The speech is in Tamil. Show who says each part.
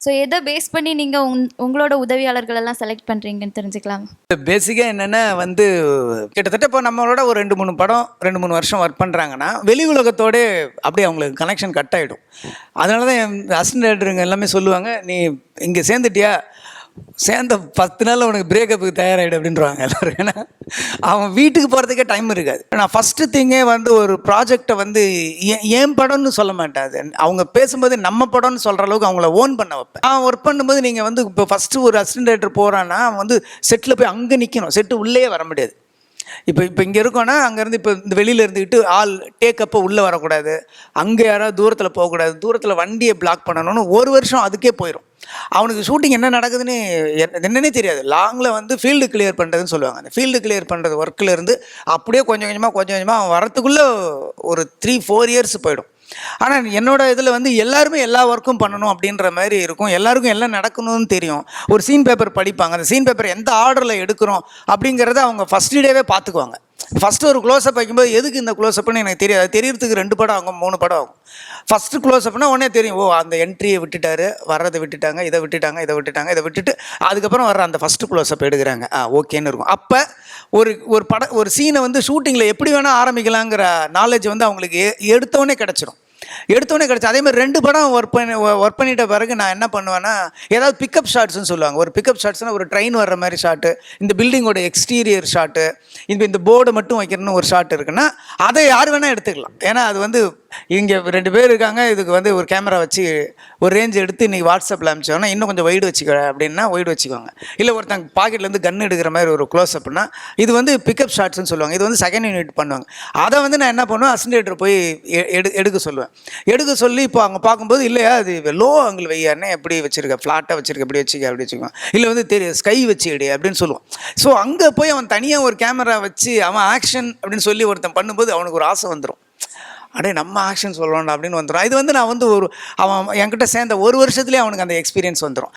Speaker 1: ஸோ எதை பேஸ் பண்ணி நீங்கள் உங்களோட உதவியாளர்கள் எல்லாம் செலக்ட் பண்ணுறீங்கன்னு தெரிஞ்சுக்கலாம்.
Speaker 2: பேசிக்காக என்னென்னா வந்து கிட்டத்தட்ட இப்போ நம்மளோட ஒரு 2-3 படம் 2-3 வருஷம் ஒர்க் பண்ணுறாங்கன்னா வெளி உலகத்தோடு அப்படியே அவங்களுக்கு கனெக்ஷன் கட் ஆகிடும். அதனால தான் என் அசிஸ்டன்ட் டைரக்டருங்க எல்லாமே சொல்லுவாங்க, நீ இங்கே சேர்ந்துட்டியா, சேர்ந்த 10 நாள் உனக்கு பிரேக்கப்புக்கு தயாராகிடு அப்படின்றாங்க எல்லோரும். ஏன்னா அவன் வீட்டுக்கு போகிறதுக்கே டைம் இருக்காது. நான் ஃபஸ்ட்டு திங்கே வந்து ஒரு ப்ராஜெக்டை வந்து ஏன் படம்னு சொல்ல மாட்டாது, அவங்க பேசும்போது நம்ம படம்னு சொல்கிற அளவுக்கு அவங்கள ஓன் பண்ண வைப்பேன். நான் ஒர்க் பண்ணும்போது நீங்கள் வந்து இப்போ ஃபஸ்ட்டு ஒரு அசிஸ்டன்ட் டைரக்டர் போகிறான்னா அவன் வந்து செட்டில் போய் அங்கே நிற்கணும், செட்டு உள்ளே வர முடியாது. இப்போ இங்கே இருக்கோன்னா அங்கேருந்து இப்போ இந்த வெளியில் இருந்துக்கிட்டு ஆள் டேக்கப்போ உள்ளே வரக்கூடாது, அங்கே யாராவது தூரத்தில் போகக்கூடாது, தூரத்தில் வண்டியை பிளாக் பண்ணணும்னு ஒரு வருஷம் அதுக்கே போயிடும். அவனுக்கு ஷூட்டிங் என்ன நடக்குதுன்னு என்னன்னே தெரியாது. லாங்கில் வந்து ஃபீல்டு கிளியர் பண்ணுறதுன்னு சொல்லுவாங்க. அந்த ஃபீல்டு கிளியர் பண்ணுறது ஒர்க்கில் இருந்து அப்படியே கொஞ்சம் கொஞ்சமாக அவன் வரத்துக்குள்ளே ஒரு 3-4 இயர்ஸ் போயிடும். ஆனால் என்னோடய இதில் வந்து எல்லாருமே எல்லா ஒர்க்கும் பண்ணணும் அப்படின்ற மாதிரி இருக்கும். எல்லாருக்கும் எல்லாம் நடக்கணும்னு தெரியும். ஒரு சீன் பேப்பர் படிப்பாங்க, அந்த சீன் பேப்பர் எந்த ஆர்டரில் எடுக்கிறோம் அப்படிங்கிறத அவங்க ஃபஸ்ட் டேவே பார்த்துக்குவாங்க. ஃபஸ்ட்டு ஒரு க்ளோஸ்அப் வைக்கும்போது எதுக்கு இந்த க்ளோஸ்அப்னு எனக்கு தெரியாது, அது தெரியறதுக்கு 2 படம் ஆகும் 3 படம் ஆகும். ஃபஸ்ட்டு க்ளோஸ்அப்னா உடனே தெரியும், ஓ அந்த என்ட்ரியை விட்டுட்டாரு, வர்றதை விட்டுட்டாங்க, இதை விட்டுட்டு அதுக்கப்புறம் வர்ற அந்த ஃபஸ்ட்டு க்ளோஸ்அப் எடுக்கிறாங்க, ஓகேன்னு இருக்கும். அப்போ ஒரு சீனை வந்து ஷூட்டிங்கில் எப்படி வேணால் ஆரம்பிக்கலாங்கிற நாலேஜ் வந்து அவங்களுக்கு எடுத்தோடனே கிடச்சிரும். அதே மாதிரி 2 படம் ஒர்க் பண்ணிட்ட பிறகு நான் என்ன பண்ணுவேன்னா, ஏதாவது பிக்கப் ஷாட்ஸ்னு சொல்லுவாங்க. ஒரு பிக்கப் ஷாட்ஸ்னால் ஒரு ட்ரெயின் வர்ற மாதிரி ஷாட்டு, இந்த பில்டிங்கோட எக்ஸ்டீரியர் ஷாட்டு, இந்த போர்டை மட்டும் வைக்கிறதுன்னு ஒரு ஷாட் இருக்குன்னா அதை யார் வேணால் எடுத்துக்கலாம். ஏன்னா அது வந்து இங்கே 2 பேர் இருக்காங்க, இதுக்கு வந்து ஒரு கேமரா வச்சு ஒரு ரேஞ்ச் எடுத்து இன்றைக்கி வாட்ஸ்அப்பில் அனுப்பிச்சோன்னா இன்னும் கொஞ்சம் வைடு வச்சுக்க அப்படின்னா வைடு வச்சுக்குவாங்க. இல்லை ஒருத்தங்க பாக்கெட்லேருந்து கன் எடுக்கிற மாதிரி ஒரு க்ளோஸ்அப்னா இது வந்து பிக்கப் ஷாட்ஸ்னு சொல்லுவாங்க. இது வந்து செகண்ட் யூனிட் பண்ணுவாங்க. அதை வந்து நான் என்ன பண்ணுவேன், அசிஸ்டன்ட் டைரக்டர் போய் எடுக்க சொல்லுவேன். எடுக்க சொல்லி இப்போ அவங்க பார்க்கும்போது, இல்லையா அது லோ ஆங்கிள் வையானே எப்படி வச்சுருக்க, ஃப்ளாட்டாக வச்சுருக்க, எப்படி வச்சுக்குவான், இல்லை வந்து தெரியும் ஸ்கை வச்சு எடு அப்படின்னு சொல்லுவான். ஸோ அங்கே போய் அவன் தனியாக ஒரு கேமரா வச்சு அவன் ஆக்ஷன் அப்படின்னு சொல்லி ஒருத்தன் பண்ணும்போது அவனுக்கு ஒரு ஆசை வந்துடும், அடே நம்ம ஆக்ஷன் சொல்லணும்டா அப்படின்னு வந்துடும். இது வந்து நான் வந்து அவன் என்கிட்ட சேர்ந்த ஒரு வருஷத்துலேயே அவனுக்கு அந்த எக்ஸ்பீரியன்ஸ் வந்துடும்.